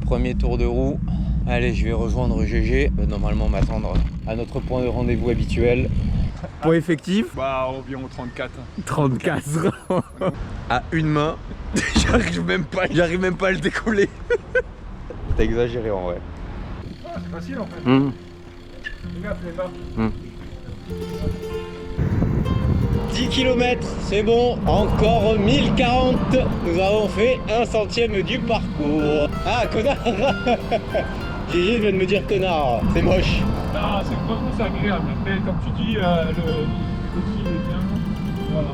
premier tour de roue. Allez, je vais rejoindre GG. Normalement m'attendre à notre point de rendez-vous habituel. Poids effectif? Bah environ 34. 34. À une main, j'arrive même pas à le décoller. T'as exagéré en vrai. Ah, c'est facile en fait. Les gars, fais pas. 10 km, c'est bon, encore 1040. Nous avons fait 1/100 du parcours. Ah, connard. GG vient de me dire connard, c'est moche. Ah, c'est franchement c'est agréable. Mais comme tu dis, le petit est bien. Voilà.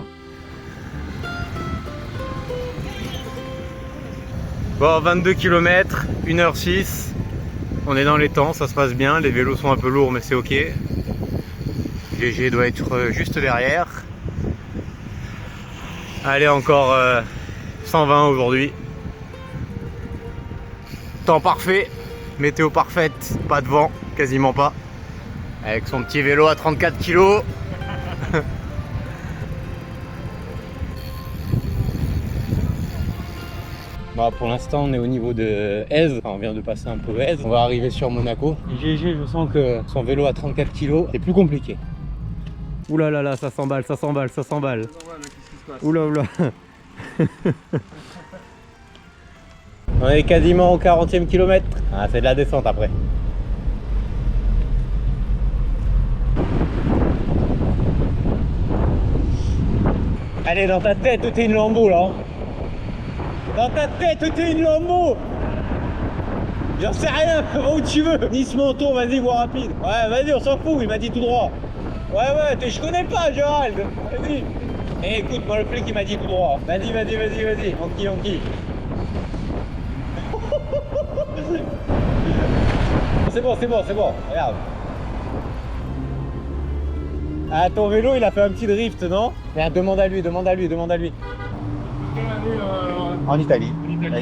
Bon, 22 km, 1h06. On est dans les temps, ça se passe bien. Les vélos sont un peu lourds, mais c'est ok. GG doit être juste derrière. Allez, encore 120 aujourd'hui. Temps parfait, météo parfaite, pas de vent, quasiment pas. Avec son petit vélo à 34 kg. Bah, pour l'instant on est au niveau de Èze, enfin, on vient de passer un peu Èze, on va arriver sur Monaco. GG, je sens que son vélo à 34 kg c'est plus compliqué. Oulah là là, ça s'emballe, ça s'emballe, ça s'emballe. Oula oula. On est quasiment au 40e kilomètre. Ah, c'est de la descente après. Allez, dans ta tête, t'es une Lambo là. Dans ta tête, t'es une Lambo. J'en sais rien, va où tu veux. Nice-Menton, vas-y, voie rapide. Ouais, vas-y, on s'en fout, il m'a dit tout droit. Ouais, je connais pas, Gérald. Vas-y. Eh, écoute, moi le flic il m'a dit tout droit. Vas-y, on qui. C'est bon, regarde. Ah, ton vélo il a fait un petit drift, non? Merde, demande à lui. En Italie.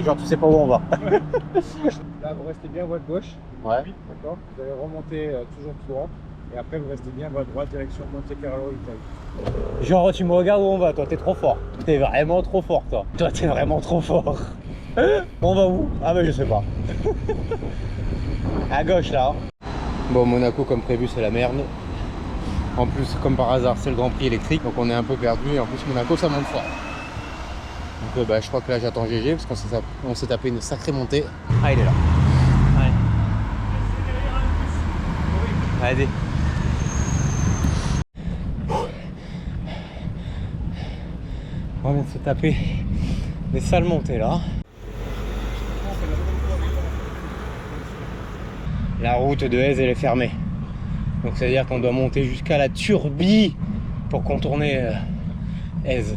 Genre, tu sais pas où on va. Là, vous restez bien voie de gauche. Ouais. D'accord. Vous allez remonter toujours tout droit. Et après, vous restez bien voie droite, direction Monte Carlo, Italie. Genre, tu me regardes où on va, toi, t'es trop fort. T'es vraiment trop fort, toi. Toi, t'es vraiment trop fort. On va où? Ah, bah, je sais pas. À gauche, là. Bon, Monaco, comme prévu, c'est la merde. En plus, comme par hasard, c'est le Grand Prix électrique, donc on est un peu perdu. Et en plus, Monaco, ça monte fort. Donc, bah, je crois que là, j'attends GG, parce qu'on s'est tapé une sacrée montée. Ah, il est là. Allez. On vient de se taper des sales montées là. La route de Èze elle est fermée. Donc ça veut dire qu'on doit monter jusqu'à la Turbie pour contourner Èze.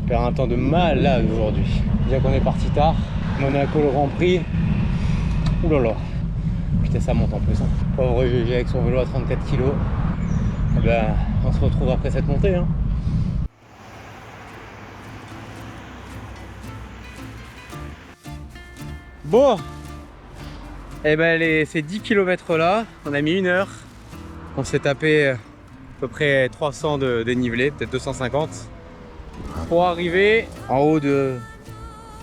On perd un temps de malade aujourd'hui. Bien qu'on est parti tard. Monaco le Grand Prix. Ouh là là. Putain ça monte en plus. Hein. Pauvre GG avec son vélo à 34 kg. Eh ben, on se retrouve après cette montée. Hein. Bon, et ben ces 10 km là, on a mis 1 heure. On s'est tapé à peu près 300 de dénivelé, peut-être 250, pour arriver en haut de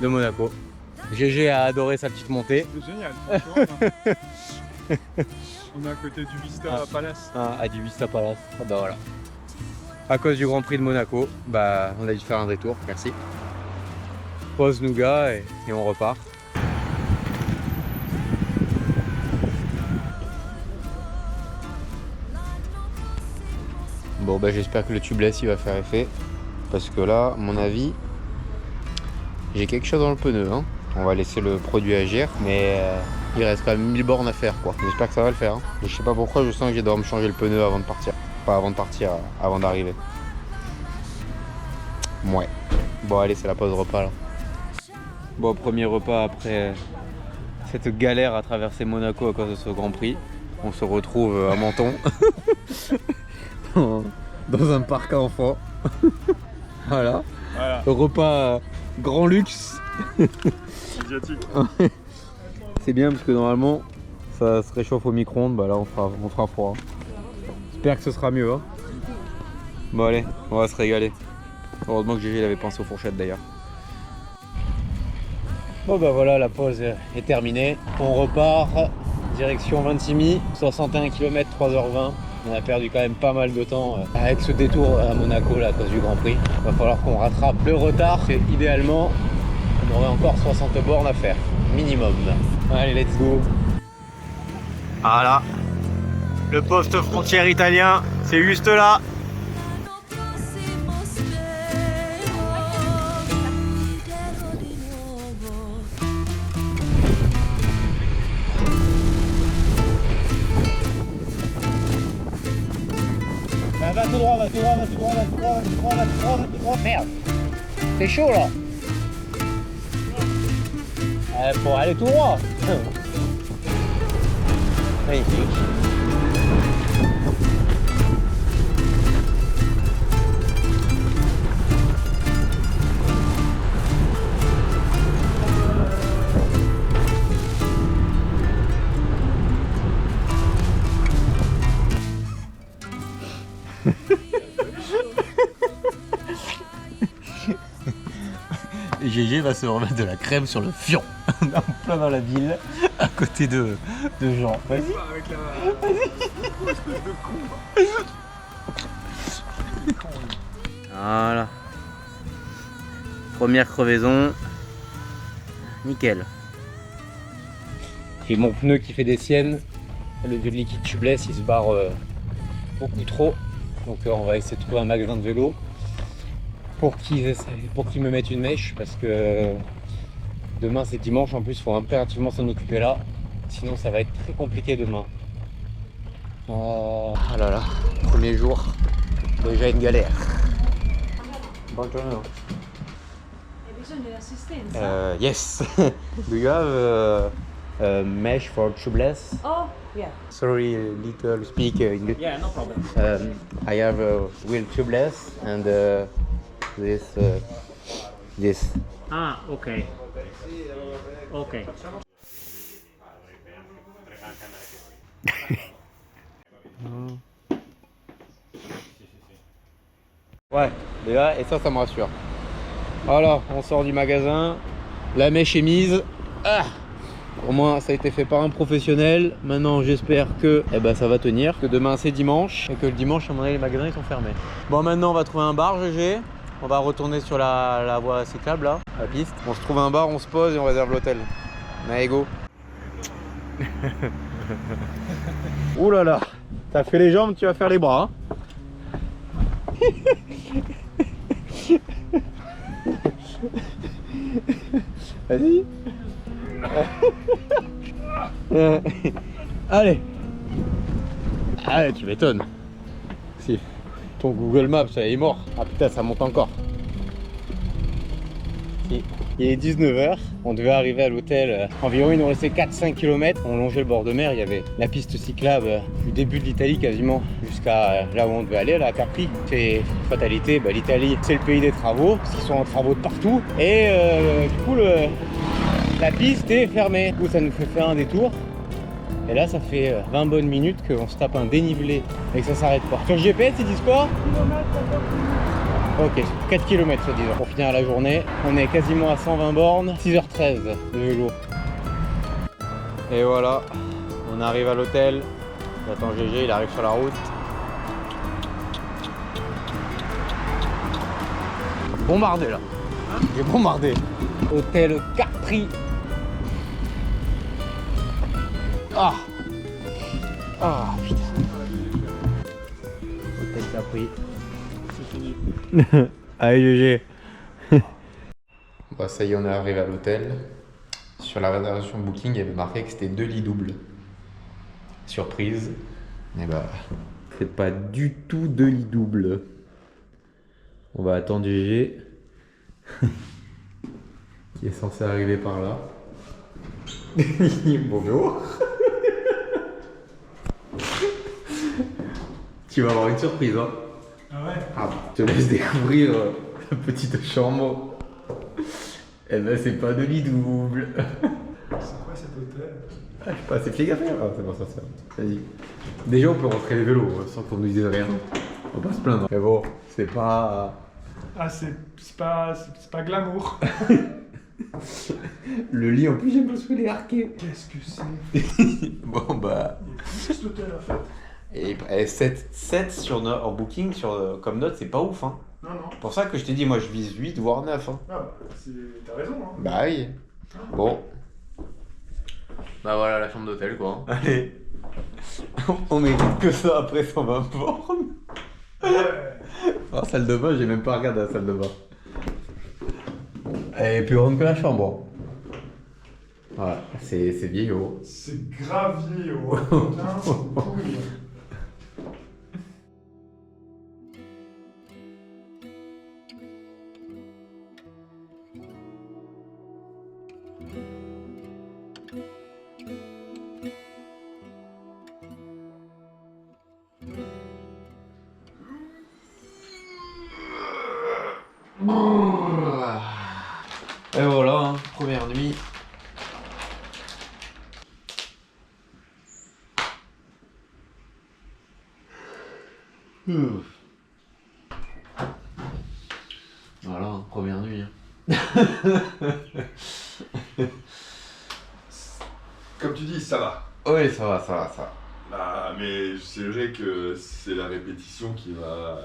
Monaco. GG a adoré sa petite montée. C'est génial. On est à côté du Vista Palace. Ah, du Vista Palace. Ah bah voilà. À cause du Grand Prix de Monaco, bah on a dû faire un détour, merci. Pause nougat et on repart. Bon bah j'espère que le tubeless il va faire effet. Parce que là, à mon avis, j'ai quelque chose dans le pneu. Hein. On va laisser le produit agir, mais il reste quand même 1000 bornes à faire quoi. J'espère que ça va le faire. Hein. Je sais pas pourquoi, je sens que je dois me changer le pneu avant de partir. Pas avant de partir, avant d'arriver. Ouais. Bon allez, c'est la pause repas là. Bon, premier repas après cette galère à traverser Monaco à cause de ce Grand Prix. On se retrouve à Menton. Dans un parc à enfants. Voilà. Repas grand luxe. Asiatique. C'est bien parce que normalement ça se réchauffe au micro-ondes. Bah là on fera froid. J'espère que ce sera mieux. Hein. Bon allez, on va se régaler. Heureusement que GG avait pensé aux fourchettes d'ailleurs. Bon bah voilà, la pause est terminée. On repart, direction Vintimille, 61 km, 3h20. On a perdu quand même pas mal de temps avec ce détour à Monaco là, à cause du Grand Prix. Il va falloir qu'on rattrape le retard. Et idéalement, on aurait encore 60 bornes à faire, minimum. Allez, let's go. Voilà, le poste frontière italien, c'est juste là. Va tout droit, va tout droit, va tout droit, va tout droit, va tout droit, va tout droit, va tout droit. Merde, c'est chaud là. Faut aller tout droit. Magnifique. GG va se remettre de la crème sur le fion en plein dans la ville, à côté de Jean. Vas-y. Voilà. Première crevaison. Nickel. Et mon pneu qui fait des siennes, le liquide tubeless il se barre beaucoup trop. Donc on va essayer de trouver un magasin de vélo pour qu'ils me mettent une mèche, parce que demain c'est dimanche, en plus il faut impérativement s'en occuper là, sinon ça va être très compliqué demain. Oh là là, premier jour, déjà une galère. Bonjour. Yes. Do you have a mesh for tubeless? Oh, yeah. Sorry, little speak English. Yeah, no problem. I have a wheel tubeless and this. Ah, okay. Okay. Ouais, déjà, et ça me rassure. Voilà, on sort du magasin, la mèche est mise. Ah, au moins ça a été fait par un professionnel. Maintenant j'espère que ça va tenir, que demain c'est dimanche et que le dimanche à mon avis les magasins ils sont fermés. Bon, maintenant on va trouver un bar GG. On va retourner sur la voie cyclable là, la piste. On se trouve un bar, on se pose et on réserve l'hôtel. Allez go. Ouh là là, t'as fait les jambes, tu vas faire les bras. Vas-y. Allez. Allez, tu m'étonnes. Si. Ton Google Maps, ça est mort. Ah putain, ça monte encore. Si. Il est 19h, on devait arriver à l'hôtel. Environ, il nous restait 4-5 km. On longeait le bord de mer, il y avait la piste cyclable du début de l'Italie quasiment jusqu'à là où on devait aller, là à Capri. C'est fatalité, l'Italie c'est le pays des travaux, parce qu'ils sont en travaux de partout. Et du coup, la piste est fermée. Du coup, ça nous fait faire un détour. Et là, ça fait 20 bonnes minutes qu'on se tape un dénivelé et que ça s'arrête pas. Sur le GPS, ils disent quoi? Ok, 4 km ça dit. Pour finir la journée, on est quasiment à 120 bornes, 6h13 de vélo. Et voilà, on arrive à l'hôtel. J'attends GG, il arrive sur la route. Bombardé là. J'ai bombardé. Hôtel Capri. Ah. Ah putain. Hôtel Capri. C'est fini. Allez GG. Bon, ça y est, on est arrivé à l'hôtel. Sur la réservation Booking, il y avait marqué que c'était 2 lits doubles. Surprise. Et c'est pas du tout 2 lits doubles. On va attendre GG. Qui est censé arriver par là. Bonjour. Tu vas avoir une surprise, hein. Ah ouais? Ah, je te laisse découvrir la petite chambre. Eh ben, c'est pas de lit double. C'est quoi cet hôtel? Ah, je sais pas, c'est flic à faire. Ah, c'est bon, ça. Vas-y. Déjà, on peut rentrer les vélos sans qu'on nous dise rien. On va pas se plaindre. Mais bon, c'est pas. Ah, c'est pas glamour. Le lit, en plus, j'ai pas souhaité arqué. Qu'est-ce que c'est? Bon, bah. C'est cet hôtel en fait. Et 7 sur en booking, comme note, c'est pas ouf. Hein. Non, non. C'est pour ça que je t'ai dit, moi, je vise 8, voire 9. Hein. Ah bah, t'as raison. Hein. Bah oui. Bon. Bah voilà la chambre d'hôtel quoi. Allez. On mérite que ça après 120 bornes. Oh, salle de bain, j'ai même pas regardé la salle de bain. Elle est plus grande que la chambre. Voilà, c'est vieillot. C'est grave vieillot. Putain, c'est pourri. Et voilà, hein, première nuit. Voilà, hein, première nuit. Hein. Comme tu dis, ça va. Oui, ça va, ça va, ça va. Ah, mais c'est vrai que c'est la répétition qui va.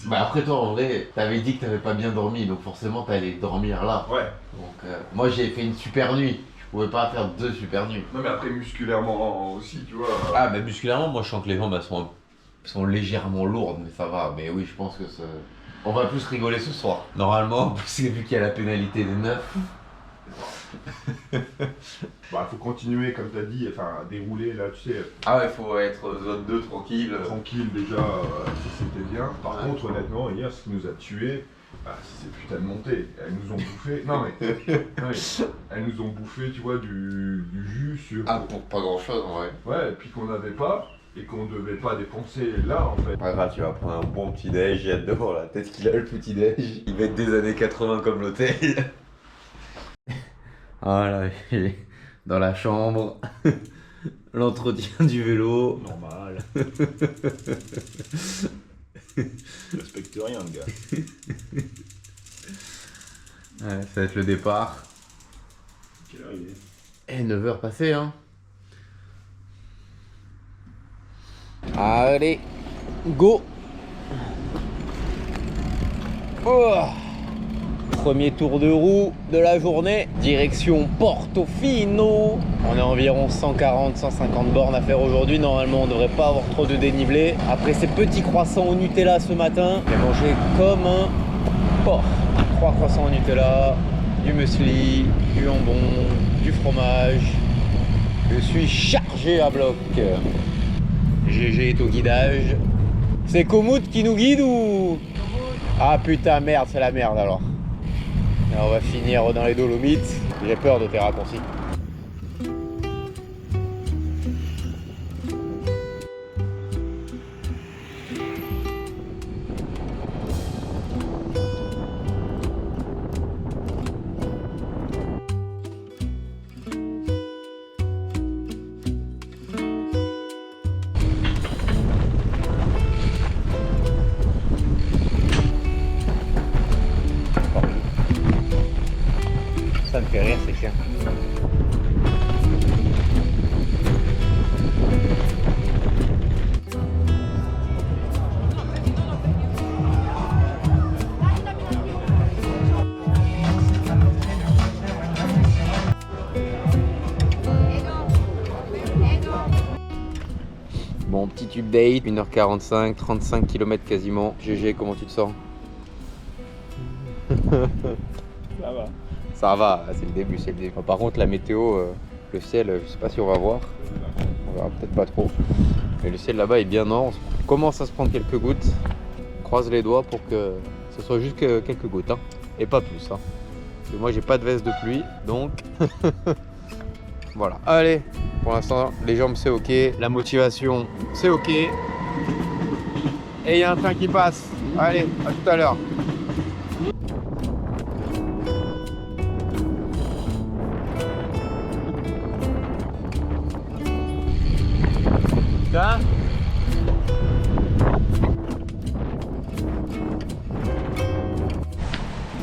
Bah après toi en vrai, t'avais dit que t'avais pas bien dormi, donc forcément t'allais dormir là. Ouais. Donc moi j'ai fait une super nuit, je pouvais pas faire 2 super nuits. Non, mais après, musculairement aussi, tu vois. Ah bah musculairement, moi je sens que les jambes elles sont légèrement lourdes, mais ça va. Mais oui, je pense que on va plus rigoler ce soir. Normalement, parce que vu qu'il y a la pénalité des 9. Bah, faut continuer, comme t'as dit, enfin, dérouler là, tu sais. Ah ouais, faut être zone 2 tranquille. Tranquille déjà, c'était bien. Par contre, honnêtement, hier, ce qui nous a tués, bah, c'est ces putains de montées. Elles nous ont bouffé. Non, mais. Oui, elles nous ont bouffé, tu vois, du jus sur. Ah, pour pas grand chose en vrai. Ouais, et puis qu'on n'avait pas. Et qu'on devait pas dépenser là en fait. Pas grave, tu vas prendre un bon petit déj, j'ai hâte de voir la tête qu'il a le petit déj. Il va être des années 80 comme l'hôtel. Voilà, dans la chambre, l'entretien du vélo. Normal. Respecte rien, le gars. Ouais, ça va être le départ. Quelle heure il est? Et 9h passées, hein. Allez, go. Oh. Premier tour de roue de la journée, direction Portofino. On a environ 140-150 bornes à faire aujourd'hui. Normalement, on ne devrait pas avoir trop de dénivelé. Après ces petits croissants au Nutella ce matin, j'ai mangé comme un porc. 3 croissants au Nutella, du muesli, du jambon, du fromage. Je suis chargé à bloc. GG est au guidage. C'est Komoot qui nous guide ou... Ah putain, merde, c'est la merde alors. On va finir dans les Dolomites. J'ai peur de tes raccourcis. Ça me fait rire ces chiens. Bon, petit update, 1h45, 35 km quasiment. GG, comment tu te sens? Ça va. Ça va, c'est le début, c'est le début. Par contre, la météo, le ciel, je sais pas si on va voir. On verra peut-être pas trop. Mais le ciel là-bas est bien noir. On commence à se prendre quelques gouttes. On croise les doigts pour que ce soit juste que quelques gouttes, hein, et pas plus. Hein. Parce que moi, j'ai pas de veste de pluie, donc voilà. Allez, pour l'instant, les jambes c'est ok, la motivation c'est ok. Et il y a un train qui passe. Allez, à tout à l'heure. Putain.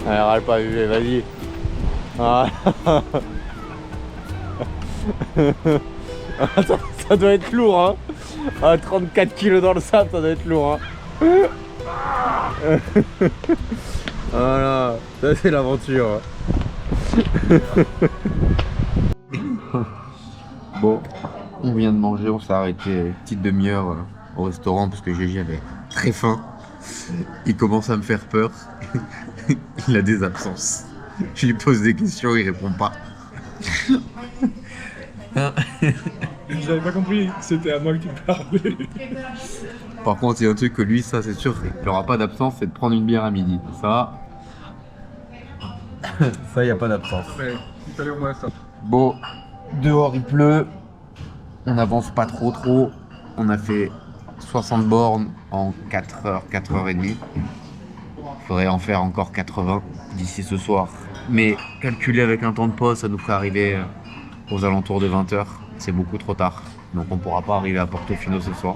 Allez, râle pas, vas-y. Ah. Ça doit être lourd, hein. Ah, 34 kilos dans le sable, ça doit être lourd, hein. Voilà, ça c'est l'aventure. Bon, on vient de manger, on s'est arrêté une petite demi-heure au restaurant parce que Gégé avait très faim. Il commence à me faire peur. Il a des absences. Je lui pose des questions, il répond pas. J'avais pas compris que c'était à moi que tu parlais. Par contre, il y a un truc que lui, ça c'est sûr, il n'aura pas d'absence, c'est de prendre une bière à midi. Ça, il n'y a pas d'absence. Ouais, il fallait au moins ça. Bon, dehors il pleut, on n'avance pas trop. On a fait 60 bornes en 4h, 4h30. Il faudrait en faire encore 80 d'ici ce soir. Mais calculer avec un temps de pause, ça nous ferait arriver aux alentours de 20h. C'est beaucoup trop tard. Donc on ne pourra pas arriver à Portofino ce soir.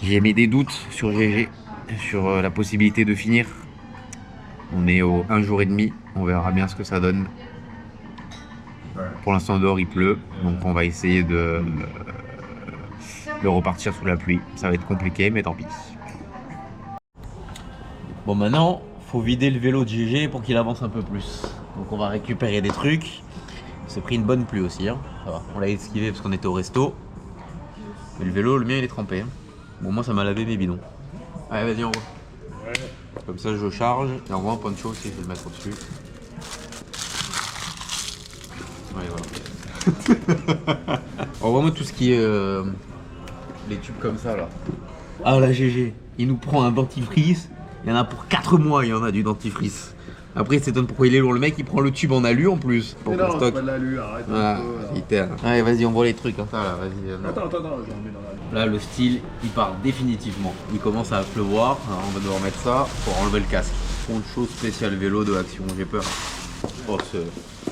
J'ai mis des doutes sur GG, sur la possibilité de finir. On est au 1 jour et demi, on verra bien ce que ça donne. Pour l'instant dehors il pleut, donc on va essayer de repartir sous la pluie. Ça va être compliqué, mais tant pis. Bon, maintenant, faut vider le vélo de GG pour qu'il avance un peu plus. Donc on va récupérer des trucs. On s'est pris une bonne pluie aussi, hein. Ça va. On l'a esquivé parce qu'on était au resto. Mais le vélo, le mien, il est trempé, hein. Bon, moi ça m'a lavé mes bidons. Allez, vas-y, envoie. Ouais. Comme ça je charge. Et envoie un poncho aussi, je vais le mettre au-dessus. Ouais, voilà. Envoie-moi tout ce qui est les tubes comme ça là. Ah là, GG, il nous prend un dentifrice. Il y en a pour 4 mois, il y en a du dentifrice. Après, il s'étonne pourquoi il est lourd. Le mec, il prend le tube en alu en plus. Mais non, c'est pas de l'alu, arrête. Ah, allez, vas-y, envoie les trucs. Hein, ça, là, vas-y. Attends, j'en mets dans la. Là, le style, il part définitivement. Il commence à pleuvoir. Alors, on va devoir mettre ça pour enlever le casque. Poncho spécial vélo de Action. J'ai peur. Oh,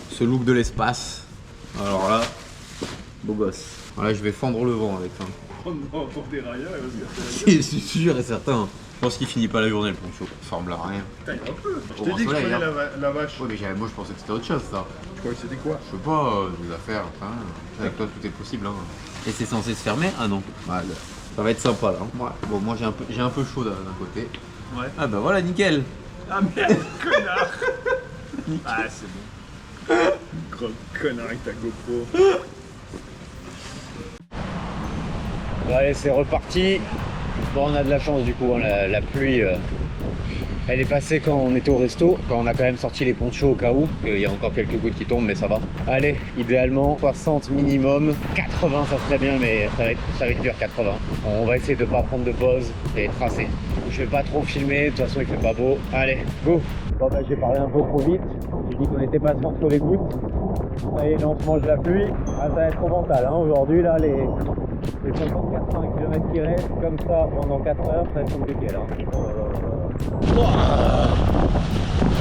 ce look de l'espace. Alors là, beau gosse. Voilà, je vais fendre le vent avec ça. On va pour des railleurs, C'est sûr et certain. Je pense qu'il finit pas la journée le poncho. Ça ressemble à rien. Putain, il y en a un peu. Je Au t'ai dit que je soleil, prenais hein. la vache. Ouais, mais moi je pensais que c'était autre chose ça. Je croyais que c'était quoi? Je sais pas, des affaires. Enfin, avec toi tout est possible. Hein. Et c'est censé se fermer? Ah non. Ouais, ça va être sympa là. Ouais. Bon, moi j'ai un peu chaud d'un côté. Ouais. Ah bah voilà, nickel. Ah merde, connard. Ah, c'est bon. Gros connard avec ta GoPro. Bon, allez, c'est reparti. Bon, on a de la chance du coup, hein, la pluie, elle est passée quand on était au resto, quand on a quand même sorti les ponchos au cas où. Il y a encore quelques gouttes qui tombent, mais ça va. Allez, idéalement 60 minimum, 80 ça serait bien, mais ça va être dur 80. On va essayer de pas prendre de pause et tracer. Je vais pas trop filmer, de toute façon il fait pas beau. Allez, go. Bon bah j'ai parlé un peu trop vite, j'ai dit qu'on était pas sur les gouttes. Allez, là on se mange la pluie. Ah, ça va être trop mental, hein. Aujourd'hui là, les 50-80 km qui restent comme ça pendant 4 heures, ça va être compliqué là.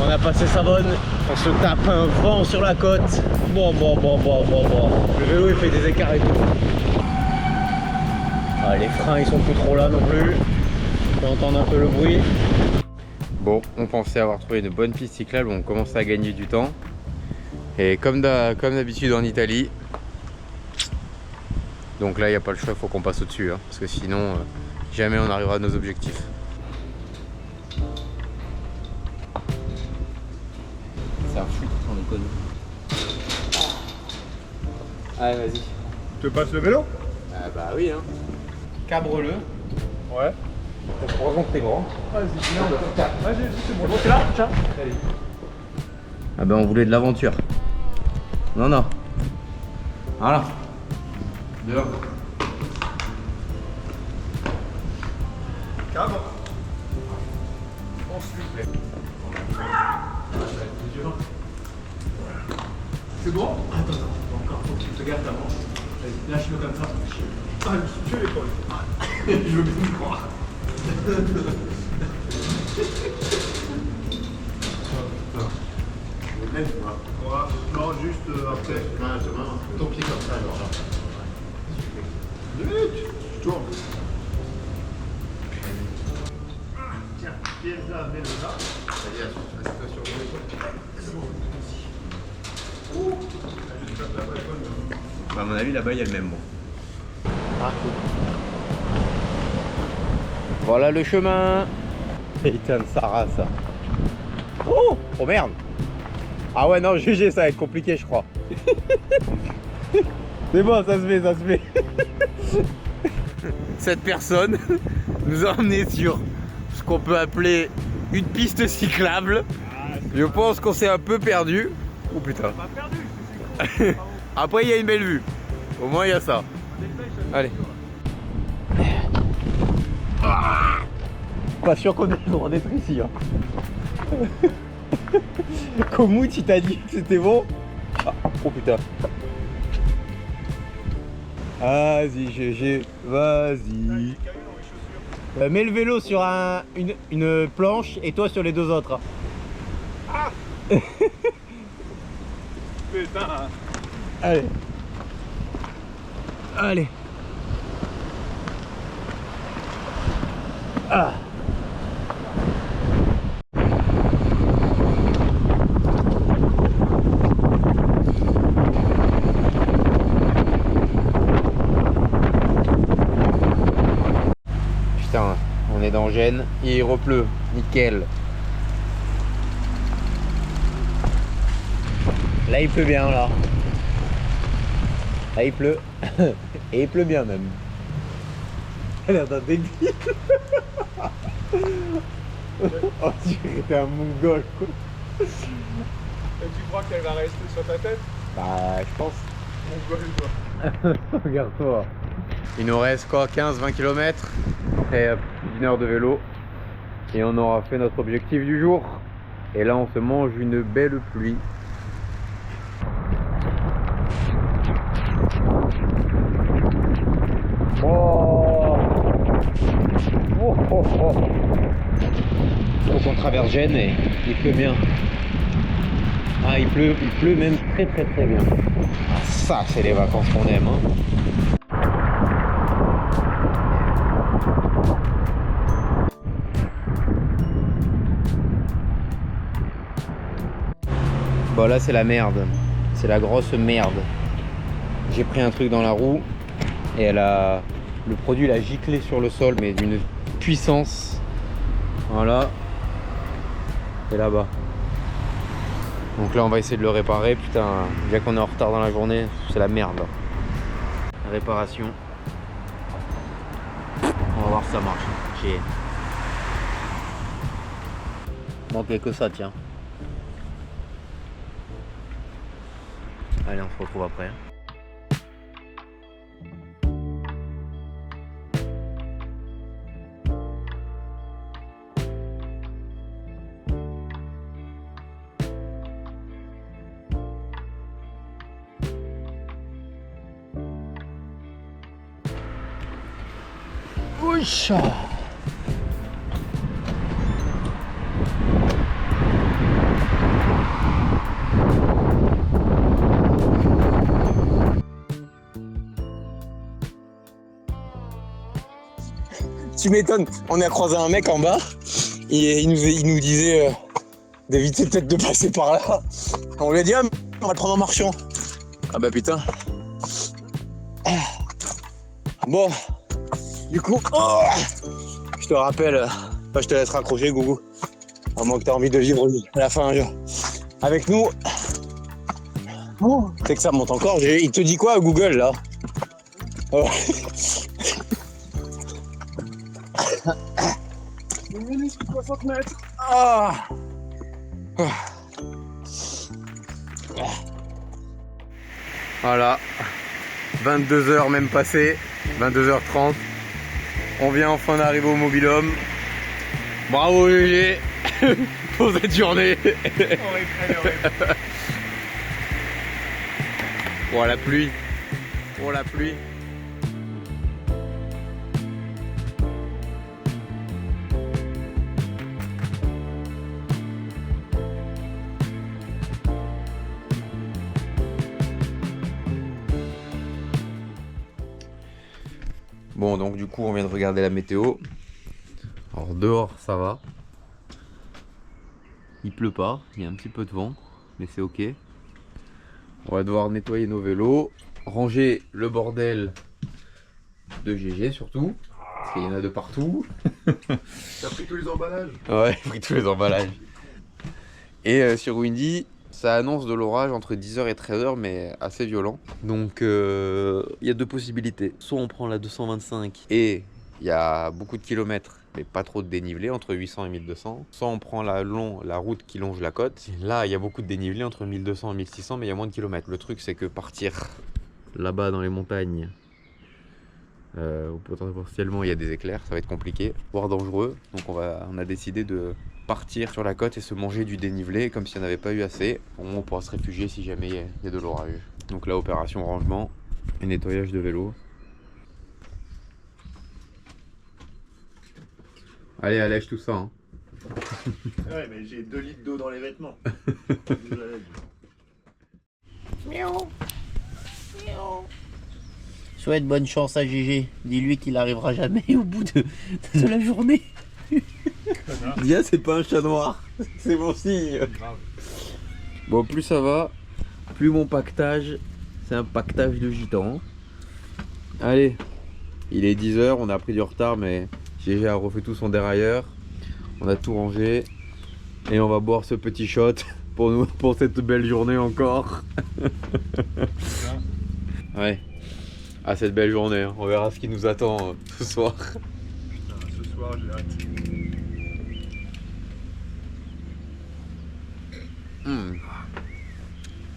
On a passé Savonne, on se tape un vent sur la côte. Bon. Le vélo il fait des écarts et tout. Ah, les freins ils sont plus trop là non plus. On peut entendre un peu le bruit. Bon, on pensait avoir trouvé une bonne piste cyclable, on commençait à gagner du temps. Et comme d'habitude en Italie, donc là il n'y a pas le choix, il faut qu'on passe au-dessus, hein, parce que sinon jamais on arrivera à nos objectifs. C'est un fou, on déconne. Allez, vas-y. Tu te passes le vélo? Ah bah oui, hein. Cabre-le. Ouais. Heureusement que t'es grand. Vas-y, c'est bon. T'es là? Tiens. Ah ben on voulait de l'aventure. Non. Voilà. Dehors. Cabre. On s'il vous plaît. C'est bon? Attends, encore faut que tu te gardes avant. Vas-y, lâche-le comme ça. Ah, je suis tué l'épaule. Je veux bien me croire. Non, juste après. Ton pied comme ça, alors là. 2 minutes. Tu tournes. Tiens, pieds là, mets-le là. C'est-à-dire, la situation de l'épaule. C'est bon. À mon avis, là-bas, il y a le même bon. Ah, cool. Voilà le chemin. Putain de Sarah, ça. Oh, oh merde. Ah ouais, non, GG, ça va être compliqué, je crois. C'est bon, ça se fait, ça se fait. Cette personne nous a emmené sur ce qu'on peut appeler une piste cyclable. Je pense qu'on s'est un peu perdu. Oh putain. Pas perdu. Après, il y a une belle vue. Au moins, il y a ça. Allez. Pas sûr qu'on ait le droit d'être ici. Hein. Komout, il t'a dit que c'était bon. Ah, oh putain. Vas-y, GG, vas-y. Mets le vélo sur une planche et toi sur les deux autres. Ah. Putain. Allez. Allez. Ah. Putain, on est dans Gênes et il repleut, nickel. Là il pleut bien là. Là il pleut. Et il pleut bien même. Elle a l'air d'un débile. Oh tu es un mongol quoi. Et tu crois qu'elle va rester sur ta tête? Bah je pense. Mongol toi. Regarde-toi. Il nous reste quoi, 15-20 km après une heure de vélo. Et on aura fait notre objectif du jour. Et là on se mange une belle pluie. Oh. Oh, oh, oh. Donc on traverse Gênes et il pleut bien. Ah il pleut même très très très bien. Ah, ça c'est les vacances qu'on aime hein. Bon là c'est la merde. C'est la grosse merde. J'ai pris un truc dans la roue et le produit l'a giclé sur le sol mais d'une puissance. Voilà. Et là-bas. Donc là on va essayer de le réparer. Putain, bien qu'on est en retard dans la journée, c'est la merde. Réparation. On va voir si ça marche. J'ai... manquait que ça tiens. Allez on se retrouve après. Ouicha. Tu m'étonnes, on a croisé un mec en bas, il nous disait d'éviter peut-être de passer par là. On lui a dit, ah, on va le prendre en marchant. Ah bah putain. Bon, du coup, oh, je te rappelle, je te laisse raccrocher, Gougou. À moins que tu aies envie de vivre à la fin un jour. Avec nous, c'est que ça monte encore. Il te dit quoi, Google, là? Oh. 60 mètres. Ah. Voilà, 22h même passé, 22h30. On vient enfin d'arriver au mobil-home. Bravo GG pour cette journée. Oh la pluie. Oh la pluie. Bon donc du coup on vient de regarder la météo. Alors dehors ça va. Il pleut pas, il y a un petit peu de vent, mais c'est ok. On va devoir nettoyer nos vélos, ranger le bordel de GG surtout, parce qu'il y en a de partout. T'as pris tous les emballages? Ouais, j'ai pris tous les emballages. Et sur Windy, ça annonce de l'orage entre 10h et 13h, mais assez violent. Donc il y a deux possibilités. Soit on prend la 225 et il y a beaucoup de kilomètres, mais pas trop de dénivelé, entre 800 et 1200. Soit on prend la route qui longe la côte. Là, il y a beaucoup de dénivelé, entre 1200 et 1600, mais il y a moins de kilomètres. Le truc, c'est que partir là-bas dans les montagnes, où potentiellement il y a des éclairs, ça va être compliqué, voire dangereux. Donc on a décidé de partir sur la côte et se manger du dénivelé comme s'il n'y en avait pas eu assez. Au moins on pourra se réfugier si jamais il y a de l'orage. Donc là, opération rangement et nettoyage de vélo. Allez, allège tout ça. Hein. Ouais, mais j'ai 2 litres d'eau dans les vêtements. Souhaite bonne chance à GG. Dis-lui qu'il arrivera jamais au bout de la journée. Dia, c'est pas un chat noir, c'est bon signe. Bon, plus ça va, plus mon pactage, c'est un pactage de gitan. Allez, il est 10h, on a pris du retard, mais GG a refait tout son dérailleur. On a tout rangé et on va boire ce petit shot pour cette belle journée encore. Ouais, à cette belle journée, hein. On verra ce qui nous attend ce soir. Putain, ce soir j'ai hâte.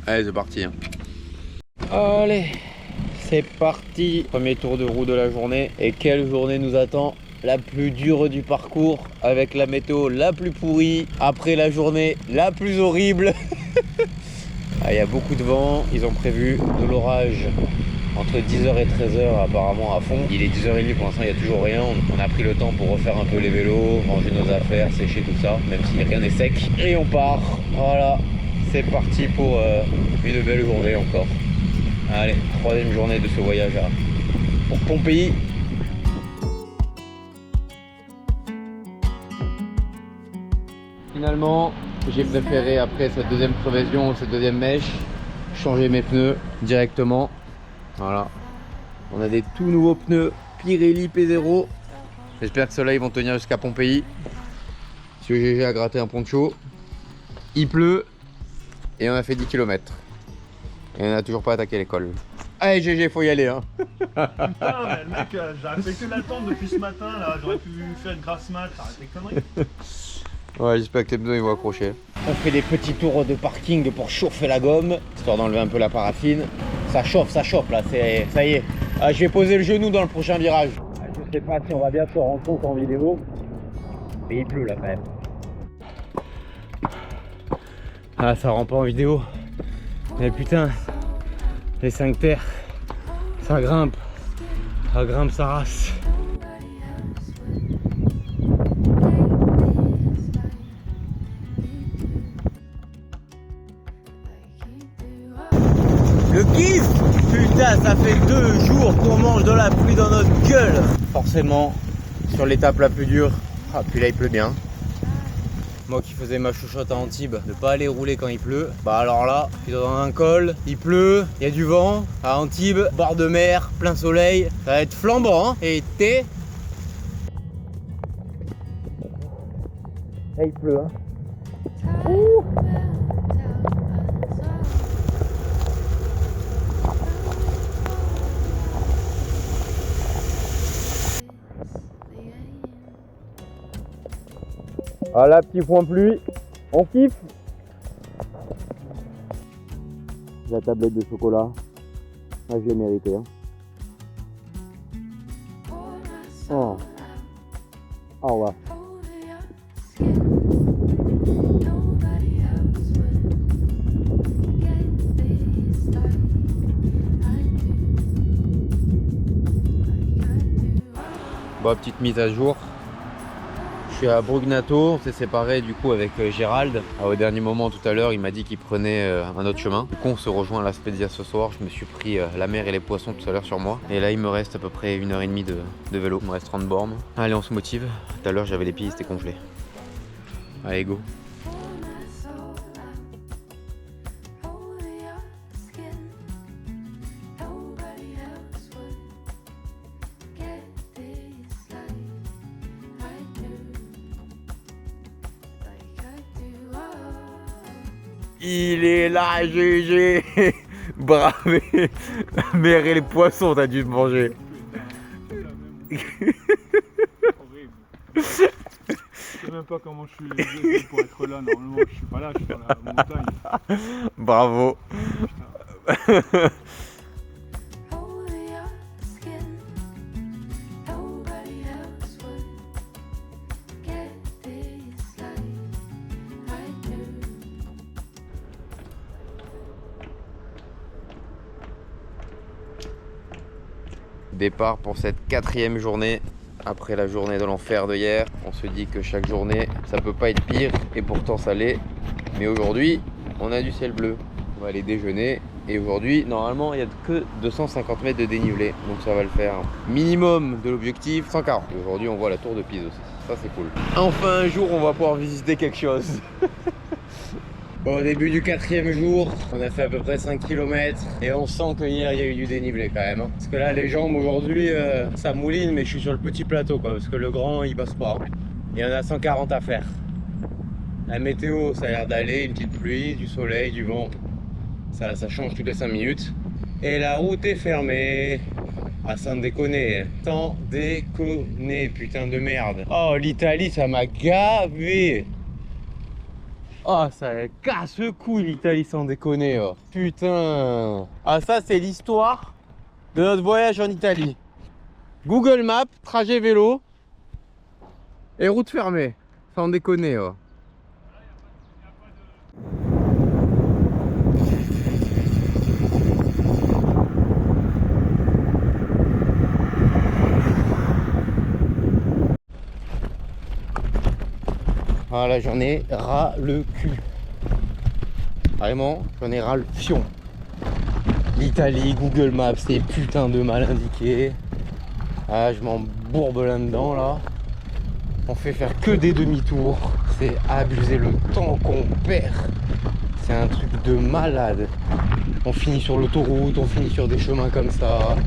Allez, c'est parti. Hein. Allez, c'est parti. Premier tour de roue de la journée. Et quelle journée nous attend? La plus dure du parcours, avec la météo la plus pourrie, après la journée la plus horrible. Il y a beaucoup de vent, ils ont prévu de l'orage entre 10h et 13h apparemment à fond. Il est 10h30 pour l'instant, il n'y a toujours rien. On a pris le temps pour refaire un peu les vélos, ranger nos affaires, sécher tout ça, même si rien n'est sec. Et on part, voilà, c'est parti pour une belle journée encore. Allez, troisième journée de ce voyage pour Pompéi. Finalement, j'ai préféré, après cette deuxième crevaison, cette deuxième mèche, changer mes pneus directement. Voilà. On a des tout nouveaux pneus Pirelli P0. J'espère que ceux-là ils vont tenir jusqu'à Pompéi. Monsieur GG a gratté un poncho. Il pleut. Et on a fait 10 km. Et on n'a toujours pas attaqué l'école. Allez GG, faut y aller hein. Putain, mais le mec, j'aurais fait que l'attendre depuis ce matin là. J'aurais pu faire une grasse mat, arrête les conneries. Ouais, j'espère que tes pneus ils vont accrocher. On fait des petits tours de parking pour chauffer la gomme, histoire d'enlever un peu la paraffine. Ça chauffe là, ça y est. Ah, je vais poser le genou dans le prochain virage. Je sais pas si on va bien se rendre compte en vidéo, mais il pleut là quand même. Ah, ça rend pas en vidéo. Mais putain, les 5 terres, ça grimpe sa race. Le kiff! Putain, ça fait 2 jours qu'on mange de la pluie dans notre gueule! Forcément, sur l'étape la plus dure, ah puis là il pleut bien. Moi qui faisais ma chouchotte à Antibes, ne pas aller rouler quand il pleut, bah alors là, je suis dans un col, il pleut, il y a du vent, à Antibes, bord de mer, plein soleil, ça va être flambant, hein. Et là il pleut, hein. Ouh. Ah là, petit point pluie, on kiffe. La tablette de chocolat, ah, je l'ai mérité. Hein. Oh. Oh ouais. Bon, petite mise à jour. Je suis à Brugnato, on s'est séparé du coup avec Gérald. Au dernier moment tout à l'heure, il m'a dit qu'il prenait un autre chemin. Du coup, on se rejoint à La Spezia ce soir. Je me suis pris la mer et les poissons tout à l'heure sur moi. Et là, il me reste à peu près 1h30 de vélo. Il me reste 30 bornes. Allez, on se motive. Tout à l'heure, j'avais les pieds, ils étaient congelés. Allez, go. Il est là, GG. Bravé. La mer et les poissons, t'as dû te manger. Horrible. Je sais même pas comment je suis fait pour être là. Normalement, je suis pas là, je suis dans la montagne. Bravo. Only your skin. Nobody else would get this like I do. Départ pour cette 4e journée. Après la journée de l'enfer de hier, on se dit que chaque journée, ça peut pas être pire, et pourtant ça l'est. Mais aujourd'hui, on a du ciel bleu. On va aller déjeuner, et aujourd'hui, normalement, il n'y a que 250 mètres de dénivelé, donc ça va le faire. Minimum de l'objectif, 140. Et aujourd'hui, on voit la tour de Pise aussi. Ça, c'est cool. Enfin, un jour, on va pouvoir visiter quelque chose. Bon, au début du 4e jour, on a fait à peu près 5 km et on sent que hier il y a eu du dénivelé quand même. Parce que là, les jambes aujourd'hui, ça mouline, mais je suis sur le petit plateau quoi, parce que le grand il passe pas. Il y en a 140 à faire. La météo, ça a l'air d'aller, une petite pluie, du soleil, du vent. Ça change toutes les 5 minutes. Et la route est fermée. Ah, sans déconner. Sans déconner, putain de merde. Oh, l'Italie, ça m'a gavé. Oh, ça casse le cou l'Italie sans déconner. Oh. Putain. Ah, ça, c'est l'histoire de notre voyage en Italie. Google Maps, trajet vélo et route fermée. Sans déconner. Oh. Voilà, j'en ai ras le cul. Vraiment, j'en ai ras le fion. L'Italie, Google Maps, c'est putain de mal indiqué. Ah, je m'en bourbe là-dedans, là. On fait faire que des demi-tours. C'est abuser le temps qu'on perd. C'est un truc de malade. On finit sur l'autoroute, on finit sur des chemins comme ça.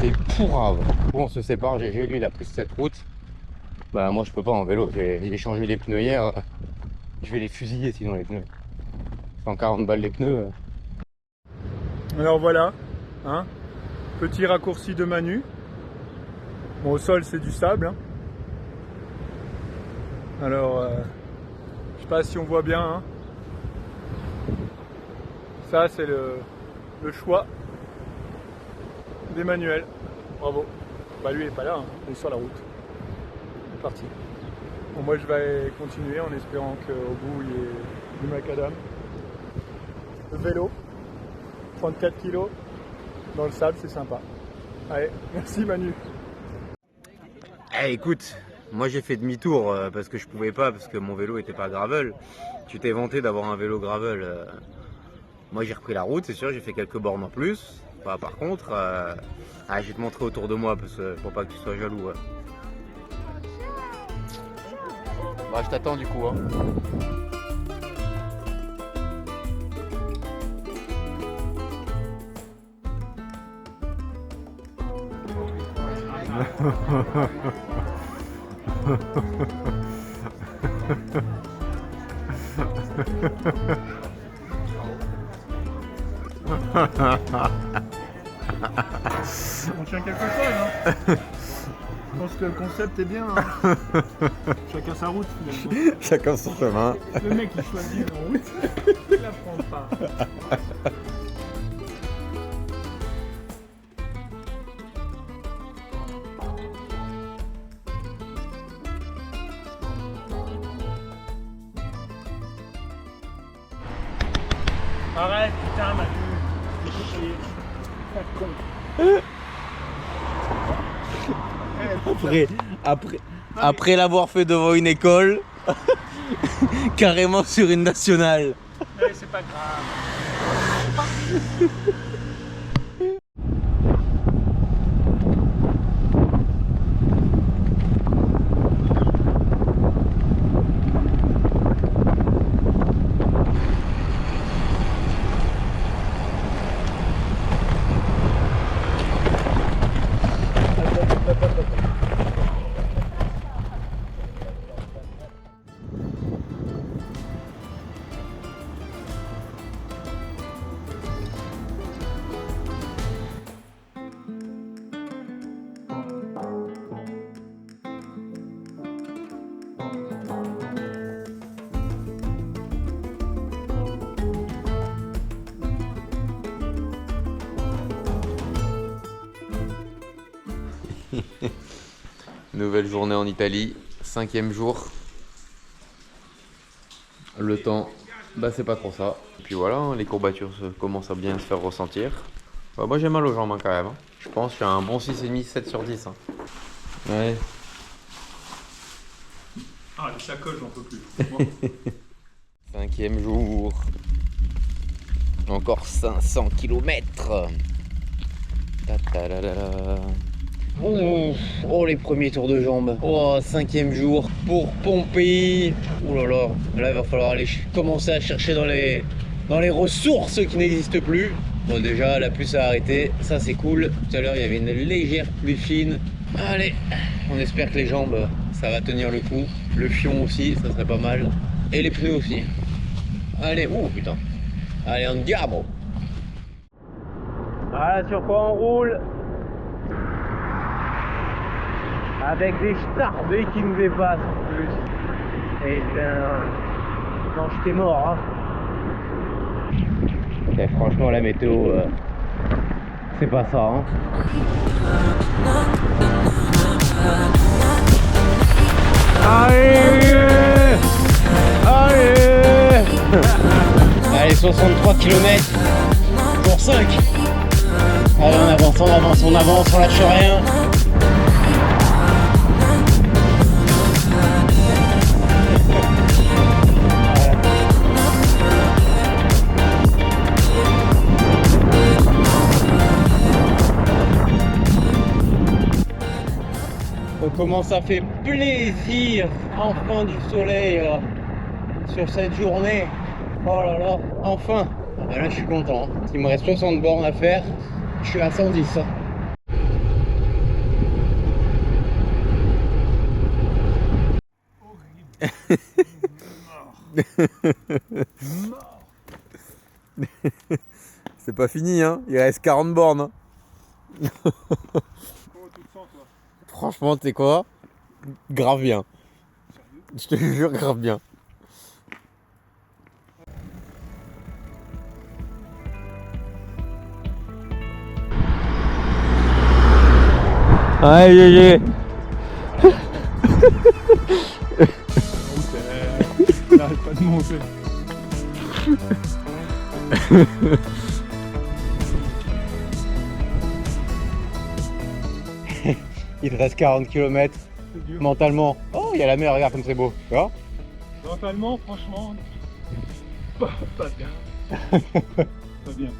C'est pourrave. Bon, on se sépare, GG, lui, il a pris cette route. Bah moi je peux pas en vélo, j'ai changé les pneus hier, je vais les fusiller sinon les pneus. 140 balles les pneus. Alors voilà, hein, petit raccourci de Manu. Bon, au sol c'est du sable. Hein. Alors, je sais pas si on voit bien. Hein. Ça c'est le choix d'Emmanuel. Bravo. Bah lui il est pas là, hein. Il est sur la route. Parti. Bon, moi je vais continuer en espérant qu'au bout il y ait du macadam. Le vélo, 34 kg dans le sable, c'est sympa. Allez, merci Manu. Eh écoute, moi j'ai fait demi-tour parce que je pouvais pas, parce que mon vélo était pas gravel. Tu t'es vanté d'avoir un vélo gravel. Moi j'ai repris la route, c'est sûr, j'ai fait quelques bornes en plus. Bah, par contre, je vais te montrer autour de moi parce que pour pas que tu sois jaloux. Ouais. Bah, je t'attends du coup. Hein. On tient quelque chose, hein. Je pense que le concept est bien. Hein. Chacun sa route finalement. Chacun son chemin. Le mec il choisit une route, il la prend pas. Arrête, putain, Manu. Après l'avoir fait devant une école, carrément sur une nationale. Mais c'est pas grave. Nouvelle journée en Italie, 5e jour. Le temps, bah c'est pas trop ça. Et puis voilà, hein, les courbatures commencent à bien se faire ressentir. Bah, moi j'ai mal aux jambes hein, quand même. Hein. Je pense que je suis à un bon 6,5, 7 sur 10. Hein. Ouais. Ah, les sacoches, j'en peux plus. 5e jour. Encore 500 km. Oh, les premiers tours de jambes. Oh, 5e jour pour pomper. Oh là là, là il va falloir aller commencer à chercher dans les ressources qui n'existent plus. Bon, déjà la pluie s'est arrêtée, ça c'est cool. Tout à l'heure il y avait une légère pluie fine. Allez, on espère que les jambes ça va tenir le coup. Le fion aussi, ça serait pas mal. Et les pneus aussi. Allez, oh putain. Allez, andiamo. Voilà sur quoi on roule. Avec des starbés qui nous dépassent en plus. Et non, j'étais mort. Hein. Et franchement, la météo, c'est pas ça. Hein. Allez, allez, allez, 63 km pour 5. Allez, on avance, on avance, on avance, on lâche rien. Comment ça fait plaisir, enfin du soleil sur cette journée. Oh là là, enfin. Ah ben là je suis content. Il me reste 60 bornes à faire. Je suis à 110. Hein. C'est pas fini, hein. Il reste 40 bornes. Hein. Franchement, tu sais quoi? Grave bien. Je te jure, grave bien. Aïe aïe aïe. Il n'arrête pas de monter. Il te reste 40 km mentalement. Oh, il y a la mer, regarde comme c'est beau. Tu vois? Mentalement, franchement, pas bien. Pas bien.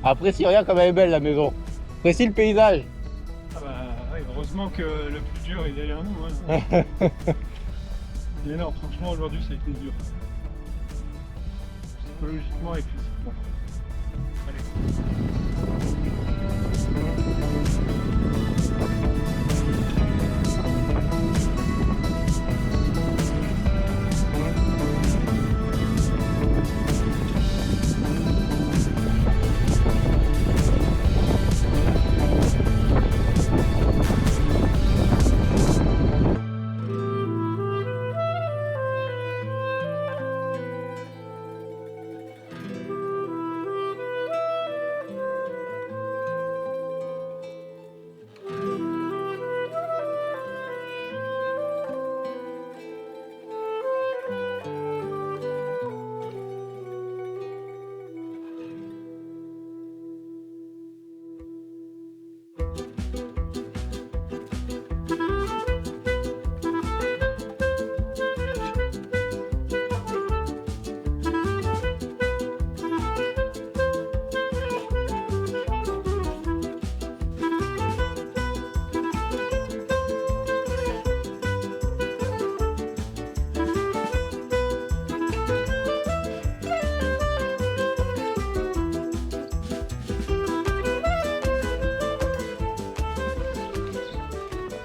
Apprécie, regarde comme elle est belle la maison. Apprécie le paysage. Ah bah, ouais, heureusement que le plus dur est derrière nous. Hein. Mais non, franchement, aujourd'hui, ça a été dur. Psychologiquement et physiquement. Allez.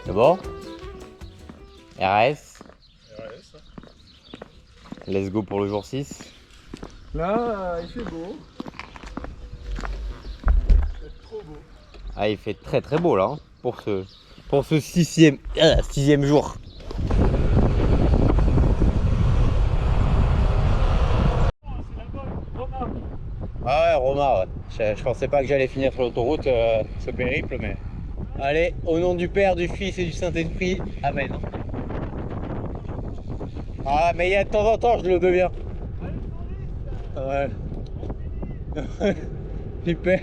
C'est bon? RS. RS. Let's go pour le jour 6. Là, il fait beau. Il fait trop beau. Ah, il fait très très beau là hein, pour ce sixième jour. Ah ouais, Roma, ouais. Je pensais pas que j'allais finir sur l'autoroute ce périple, mais Allez, au nom du Père, du Fils et du Saint-Esprit, Amen. Ah, mais il y a de temps en temps, je le deviens. Ouais. Super.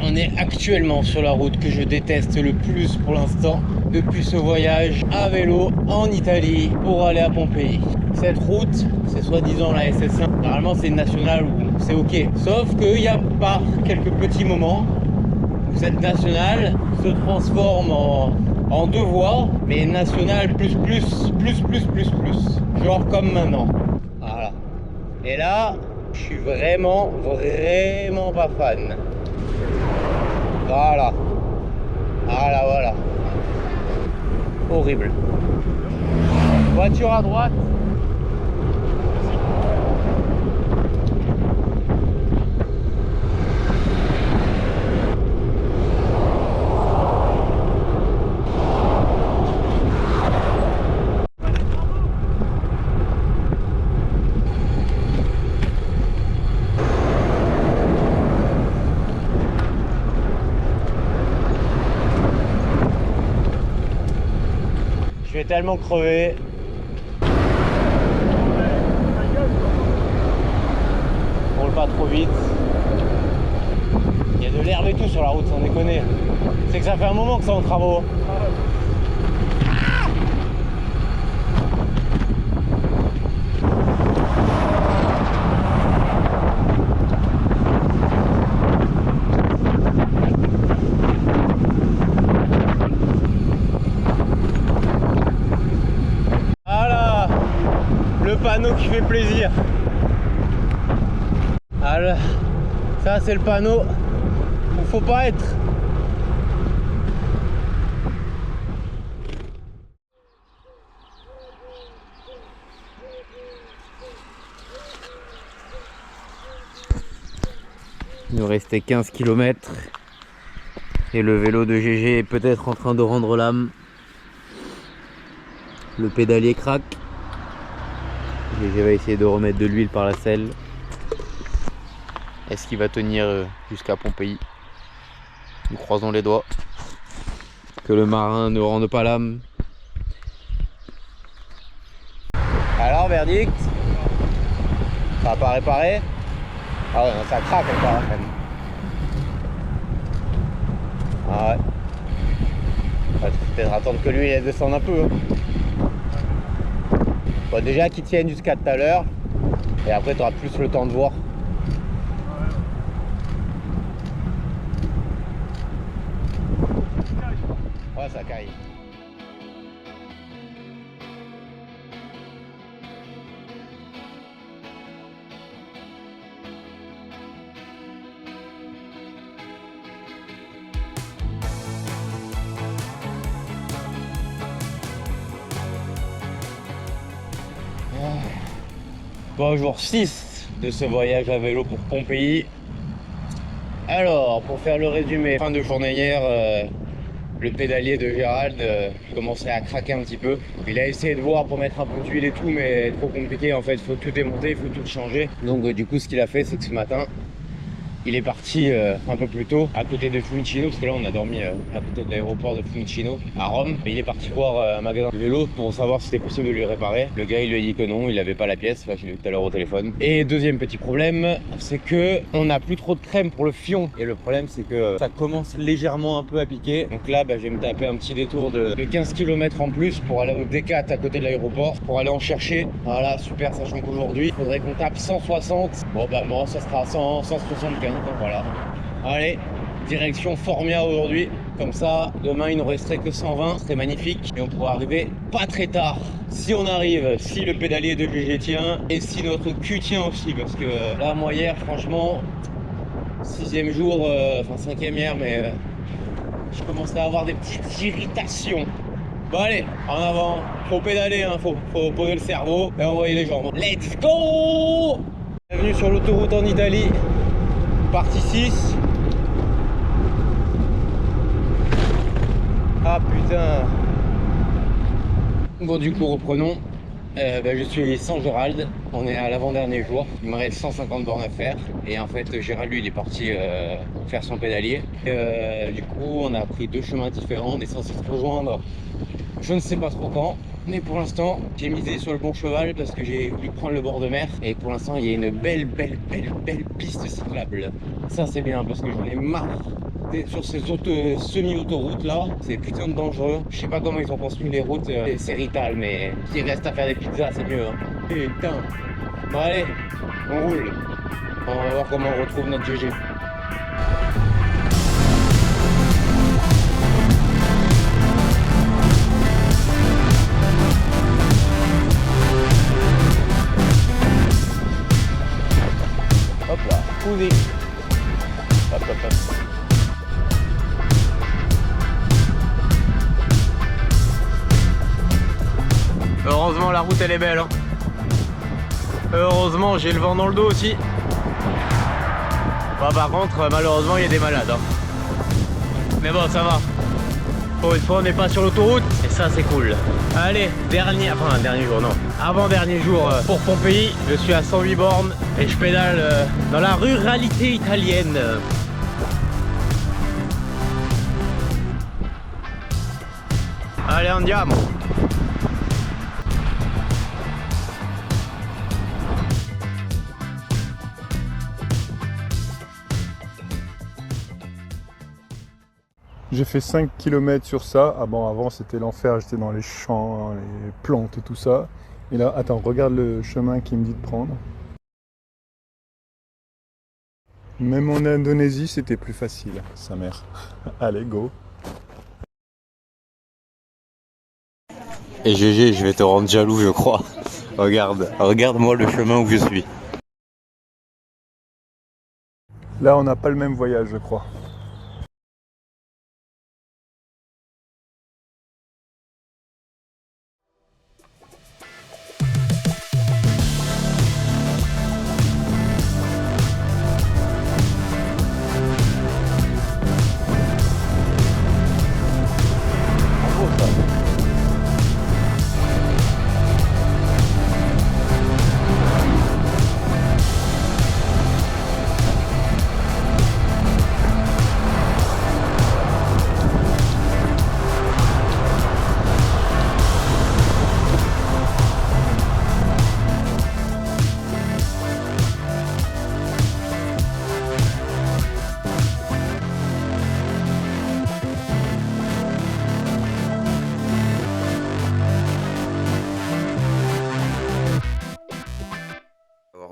On est actuellement sur la route que je déteste le plus pour l'instant depuis ce voyage à vélo en Italie pour aller à Pompéi. Cette route, c'est soi-disant la SS1. Normalement, c'est une nationale où c'est ok. Sauf qu'il y a par quelques petits moments où cette nationale se transforme en deux voies, mais nationale plus. Genre comme maintenant. Voilà. Et là, je suis vraiment pas fan. Voilà. Voilà. Horrible. Voiture à droite. Je vais tellement crever. On roule pas trop vite. Il y a de l'herbe et tout sur la route, sans déconner. C'est que ça fait un moment que c'est en travaux. Panneau qui fait plaisir. Alors, ça c'est le panneau où faut pas être. Il nous restait 15 km et le vélo de GG est peut-être en train de rendre l'âme. Le pédalier craque. GG va essayer de remettre de l'huile par la selle. Est-ce qu'il va tenir jusqu'à Pompéi? Nous croisons les doigts. Que le marin ne rende pas l'âme. Alors, verdict? Ça va pas réparer? Ah ouais, non, ça craque encore quand même. Ah ouais. Va peut-être attendre que lui il descende un peu. Hein. Bon, déjà qu'il tienne jusqu'à tout à l'heure. Et après tu auras plus le temps de voir. Ouais, ça caille. Bon, jour 6 de ce voyage à vélo pour Pompéi. Alors, pour faire le résumé, fin de journée hier, le pédalier de Gérald commençait à craquer un petit peu. Il a essayé de voir pour mettre un peu d'huile et tout, mais trop compliqué en fait, il faut tout démonter, il faut tout changer. Donc du coup, ce qu'il a fait, c'est que ce matin, il est parti un peu plus tôt à côté de Fiumicino, parce que là on a dormi à côté de l'aéroport de Fiumicino à Rome. Et il est parti voir un magasin de vélo pour savoir si c'était possible de lui réparer. Le gars il lui a dit que non, il n'avait pas la pièce, enfin, je l'ai vu tout à l'heure au téléphone. Et deuxième petit problème, c'est que on n'a plus trop de crème pour le fion. Et le problème c'est que ça commence légèrement un peu à piquer. Donc là je vais me taper un petit détour de 15 km en plus pour aller au D4 à côté de l'aéroport, pour aller en chercher. Voilà, super, sachant qu'aujourd'hui il faudrait qu'on tape 160. Bon ça sera 175. Donc voilà. Allez, direction Formia aujourd'hui. Comme ça, demain il ne resterait que 120. C'est magnifique. Et on pourra arriver pas très tard. Si on arrive, si le pédalier de GG tient et si notre cul tient aussi. Parce que là, moi hier, franchement, 6e jour, enfin 5e hier, mais je commençais à avoir des petites irritations. Bon allez, en avant. Faut pédaler, hein, faut poser le cerveau et envoyer les jambes. Let's go! Bienvenue sur l'autoroute en Italie. Partie 6. Ah putain. Bon du coup reprenons. Je suis sans Gérald, on est à l'avant-dernier jour, il me reste 150 bornes à faire et en fait Gérald lui il est parti faire son pédalier. Du coup on a pris deux chemins différents, on est censé se rejoindre je ne sais pas trop quand, mais pour l'instant j'ai misé sur le bon cheval parce que j'ai voulu prendre le bord de mer et pour l'instant il y a une belle piste cyclable. Ça c'est bien parce que j'en ai marre sur ces semi-autoroutes là, c'est putain de dangereux. Je sais pas comment ils ont construit les routes, c'est Rital, mais s'il reste à faire des pizzas, c'est mieux. Hein. Putain. Bon allez, on roule. On va voir comment on retrouve notre GG. Hop là, cousin. Hop, hop, hop. Heureusement la route elle est belle hein. Heureusement j'ai le vent dans le dos aussi. Bah, par contre malheureusement il y a des malades hein. Mais bon ça va. Pour une fois on n'est pas sur l'autoroute et ça c'est cool. Allez, dernier jour non. Avant-dernier jour pour Pompéi. Je suis à 108 bornes et je pédale dans la ruralité italienne. Allez andiamo. J'ai fait 5 km sur ça. Ah bon, avant c'était l'enfer, j'étais dans les champs, les plantes et tout ça. Et là, attends, regarde le chemin qu'il me dit de prendre. Même en Indonésie, c'était plus facile, sa mère. Allez, go. Et GG, je vais te rendre jaloux, je crois. Regarde-moi le chemin où je suis. Là, on n'a pas le même voyage, je crois.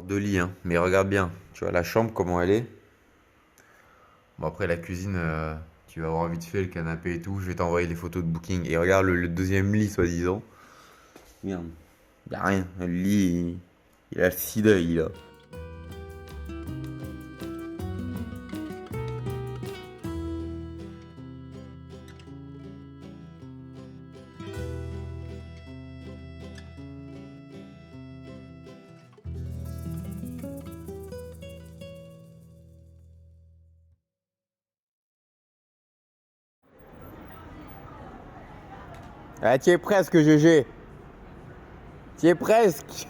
Deux lits, hein. Mais regarde bien, tu vois la chambre comment elle est. Bon après la cuisine, tu vas voir vite fait le canapé et tout. Je vais t'envoyer les photos de Booking. Et regarde le deuxième lit soi-disant. Merde, y'a rien. Le lit, il a le scie d'œil là. Ah, tu es presque, GG. Tu es presque.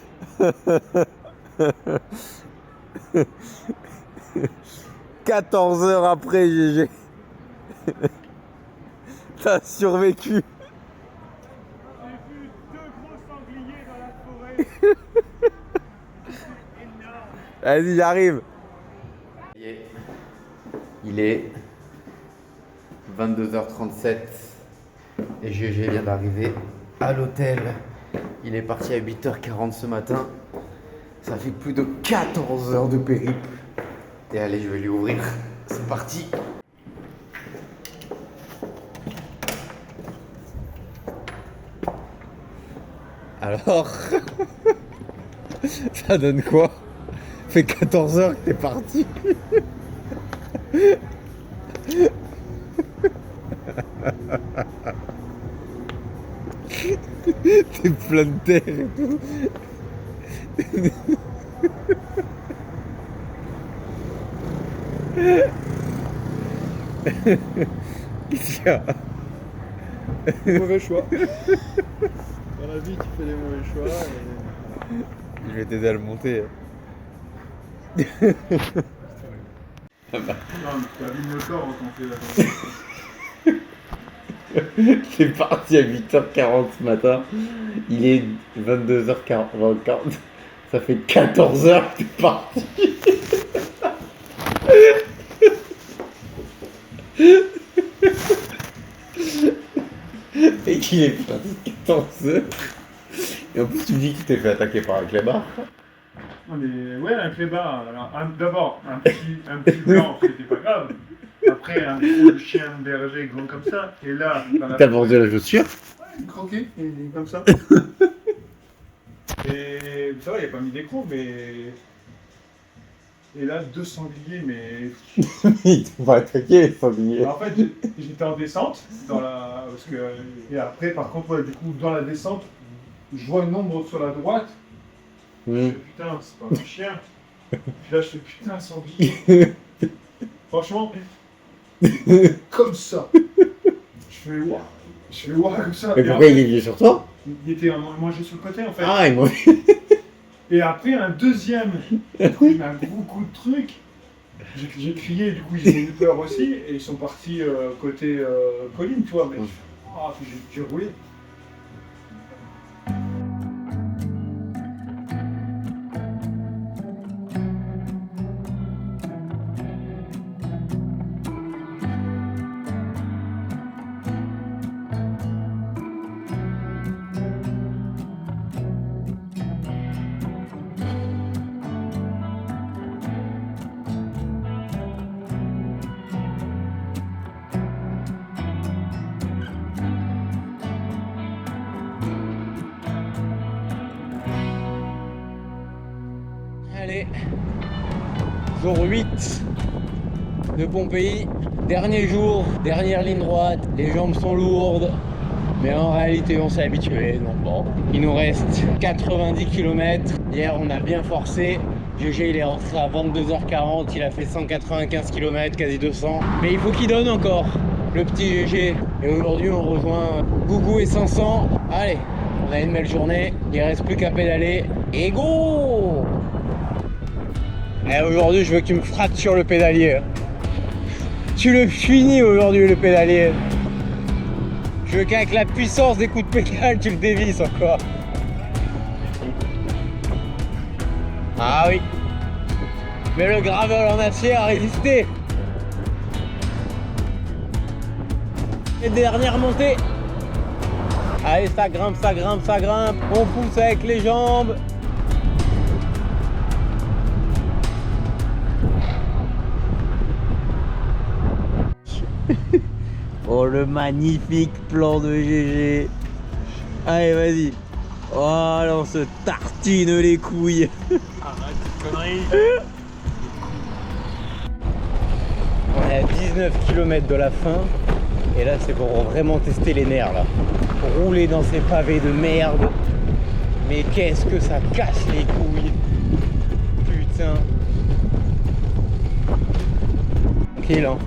14 heures après, GG. T'as survécu. J'ai vu 2 gros sangliers dans la forêt. Vas-y, j'arrive. Il est 22h37 et GG vient d'arriver à l'hôtel. Il est parti à 8h40 ce matin. Ça fait plus de 14 heures de périple. Et allez, je vais lui ouvrir. C'est parti. Alors, ça donne quoi? Ça fait 14 heures que t'es parti. T'es plein de terre et tout. Qu'est-ce qu'il y a? Mauvais choix. Dans la vie, tu fais des mauvais choix. Et... Je vais t'aider à le monter. Non, mais tu as vu le moteur quand on fait la C'est parti à 8h40 ce matin. Il est 22h40. Ça fait 14h que t'es parti. Et qu'il est parti 14h. Et en plus, tu me dis que tu t'es fait attaquer par un clébard. Non mais ouais, un clébard. Alors, d'abord, un petit blanc, c'était pas grave. Après, un gros chien berger grand comme ça. Et là, dans la... T'as vendu la chaussure? Il croquait, il est comme ça. Et ça va, il a pas mis d'écrou, mais... Et là, 2 sangliers, mais... Ils t'ont pas attaqué, les sangliers. En fait, j'étais en descente, dans la... Parce que... Et après, par contre, ouais, du coup, dans la descente, je vois une ombre sur la droite. Je fais, putain, c'est pas un chien. Puis là, je fais, putain, sanglier. Franchement, comme ça. Je fais, waouh. Je fais, waouh, comme ça. Mais Et pourquoi après, il est sur toi? il était mangé sur le côté, en fait. Ah, il m'a... Et après, un deuxième, du coup, il m'a un gros coup de truc. J'ai crié, du coup, ils ont eu peur aussi, et ils sont partis côté colline, tu vois. Mais puis j'ai roulé. Allez, jour 8 de Pompéi, dernier jour, dernière ligne droite, les jambes sont lourdes, mais en réalité on s'est habitué, donc bon. Il nous reste 90 km, hier on a bien forcé, GG il est rentré à 22h40, il a fait 195 km, quasi 200, mais il faut qu'il donne encore, le petit GG, et aujourd'hui on rejoint Gougou et 500, allez, on a une belle journée, il reste plus qu'à pédaler, et go! Et aujourd'hui, je veux que tu me frappes sur le pédalier. Tu le finis aujourd'hui, le pédalier. Je veux qu'avec la puissance des coups de pédale, tu le dévisses encore. Ah oui. Mais le gravel en acier a résisté. Et dernière montée. Allez, ça grimpe, ça grimpe, ça grimpe. On pousse avec les jambes. Oh, le magnifique plan de GG. Allez, vas-y. Oh, là, on se tartine les couilles. Arrête cette connerie. On est à 19 km de la fin. Et là, c'est pour vraiment tester les nerfs, là. Pour rouler dans ces pavés de merde. Mais qu'est-ce que ça casse les couilles. Putain. Tranquille, hein.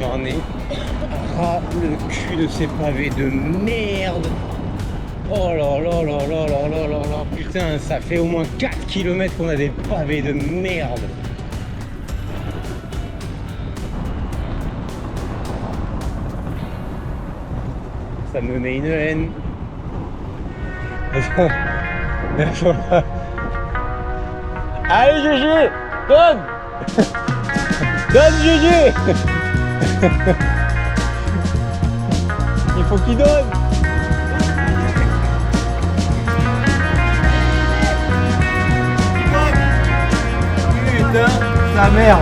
J'en ai ras le cul de ces pavés de merde. Oh là là là là là là là là. Putain, ça fait au moins 4 km qu'on a des pavés de merde. Ça me met une haine. Allez GG, donne. Donne GG. Il faut qu'il donne. Putain, sa mère.